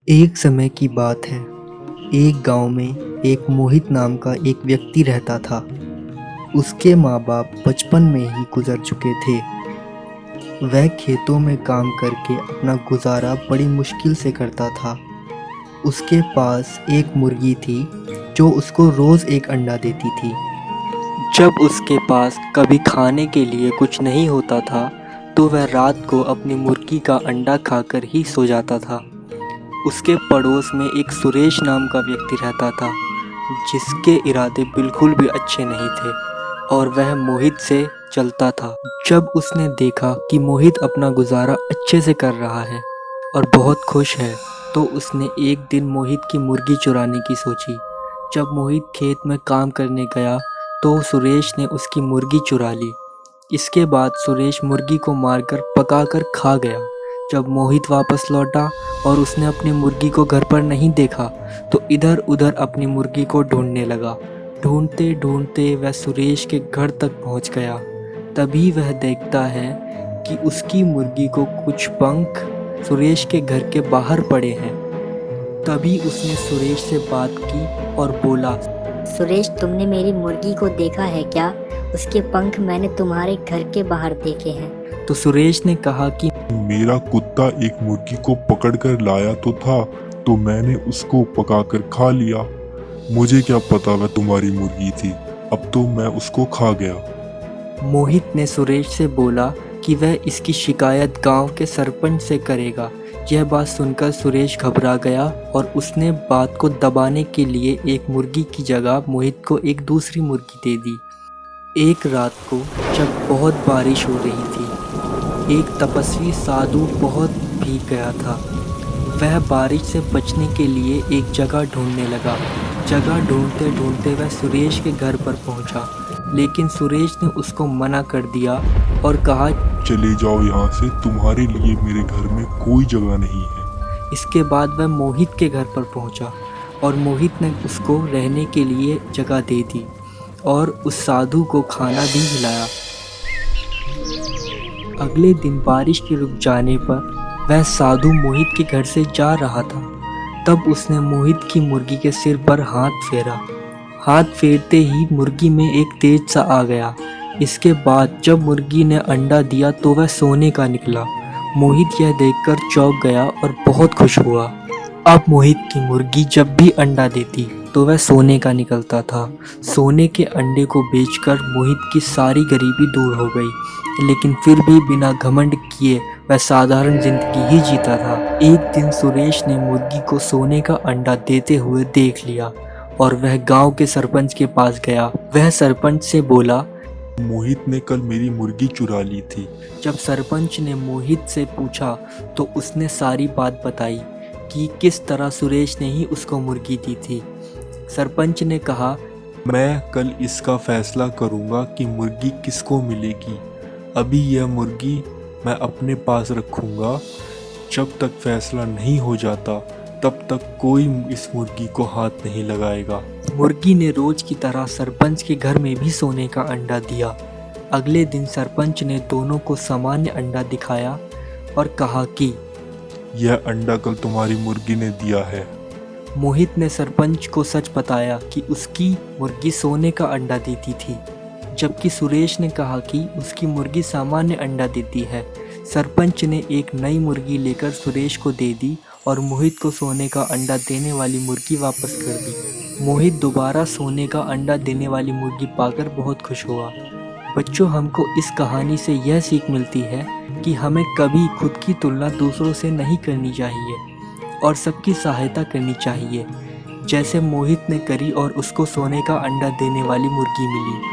एक समय की बात है। एक गांव में एक मोहित नाम का एक व्यक्ति रहता था। उसके माँ बाप बचपन में ही गुजर चुके थे। वह खेतों में काम करके अपना गुजारा बड़ी मुश्किल से करता था। उसके पास एक मुर्गी थी जो उसको रोज एक अंडा देती थी। जब उसके पास कभी खाने के लिए कुछ नहीं होता था तो वह रात को अपनी मुर्गी का अंडा खाकर ही सो जाता था। उसके पड़ोस में एक सुरेश नाम का व्यक्ति रहता था जिसके इरादे बिल्कुल भी अच्छे नहीं थे और वह मोहित से चलता था। जब उसने देखा कि मोहित अपना गुजारा अच्छे से कर रहा है और बहुत खुश है तो उसने एक दिन मोहित की मुर्गी चुराने की सोची। जब मोहित खेत में काम करने गया तो सुरेश ने उसकी मुर्गी चुरा ली। इसके बाद सुरेश मुर्गी को मारकर पकाकर खा गया। जब मोहित वापस लौटा और उसने अपनी मुर्गी को घर पर नहीं देखा तो इधर उधर अपनी मुर्गी को ढूंढने लगा। ढूंढते ढूंढते वह सुरेश के घर तक पहुंच गया। तभी वह देखता है कि उसकी मुर्गी को कुछ पंख सुरेश के घर के बाहर पड़े हैं। तभी उसने सुरेश से बात की और बोला, सुरेश, तुमने मेरी मुर्गी को देखा है क्या? उसके पंख मैंने तुम्हारे घर के बाहर देखे हैं। तो सुरेश ने कहा कि मेरा कुत्ता एक मुर्गी को पकड़कर लाया तो था, तो मैंने उसको पकाकर खा लिया। मुझे क्या पता वह तुम्हारी मुर्गी थी, अब तो मैं उसको खा गया। मोहित ने सुरेश से बोला कि वह इसकी शिकायत गांव के सरपंच से करेगा। यह बात सुनकर सुरेश घबरा गया और उसने बात को दबाने के लिए एक मुर्गी की जगह मोहित को एक दूसरी मुर्गी दे दी। एक रात को जब बहुत बारिश हो रही थी, एक तपस्वी साधु बहुत भीग गया था। वह बारिश से बचने के लिए एक जगह ढूंढने लगा। जगह ढूंढते ढूंढते वह सुरेश के घर पर पहुंचा, लेकिन सुरेश ने उसको मना कर दिया और कहा, चले जाओ यहाँ से, तुम्हारे लिए मेरे घर में कोई जगह नहीं है। इसके बाद वह मोहित के घर पर पहुंचा और मोहित ने उसको रहने के लिए जगह दे दी और उस साधु को खाना भी खिलाया। अगले दिन बारिश के रुक जाने पर वह साधु मोहित के घर से जा रहा था। तब उसने मोहित की मुर्गी के सिर पर हाथ फेरा। हाथ फेरते ही मुर्गी में एक तेज सा आ गया। इसके बाद जब मुर्गी ने अंडा दिया तो वह सोने का निकला। मोहित यह देखकर चौंक गया और बहुत खुश हुआ। अब मोहित की मुर्गी जब भी अंडा देती तो वह सोने का निकलता था। सोने के अंडे को बेचकर मोहित की सारी गरीबी दूर हो गई, लेकिन फिर भी बिना घमंड किए वह साधारण जिंदगी ही जीता था। एक दिन सुरेश ने मुर्गी को सोने का अंडा देते हुए देख लिया और वह गांव के सरपंच के पास गया। वह सरपंच से बोला, मोहित ने कल मेरी मुर्गी चुरा ली थी। जब सरपंच ने मोहित से पूछा तो उसने सारी बात बताई कि किस तरह सुरेश ने ही उसको मुर्गी दी थी। सरपंच ने कहा, मैं कल इसका फैसला करूंगा कि मुर्गी किसको मिलेगी। अभी यह मुर्गी मैं अपने पास रखूंगा। जब तक फैसला नहीं हो जाता तब तक कोई इस मुर्गी को हाथ नहीं लगाएगा। मुर्गी ने रोज की तरह सरपंच के घर में भी सोने का अंडा दिया। अगले दिन सरपंच ने दोनों को सामान्य अंडा दिखाया और कहा कि यह अंडा कल तुम्हारी मुर्गी ने दिया है। मोहित ने सरपंच को सच बताया कि उसकी मुर्गी सोने का अंडा देती थी, जबकि सुरेश ने कहा कि उसकी मुर्गी सामान्य अंडा देती है। सरपंच ने एक नई मुर्गी लेकर सुरेश को दे दी और मोहित को सोने का अंडा देने वाली मुर्गी वापस कर दी। मोहित दोबारा सोने का अंडा देने वाली मुर्गी पाकर बहुत खुश हुआ। बच्चों, हमको इस कहानी से यह सीख मिलती है कि हमें कभी खुद की तुलना दूसरों से नहीं करनी चाहिए और सबकी सहायता करनी चाहिए, जैसे मोहित ने करी और उसको सोने का अंडा देने वाली मुर्गी मिली।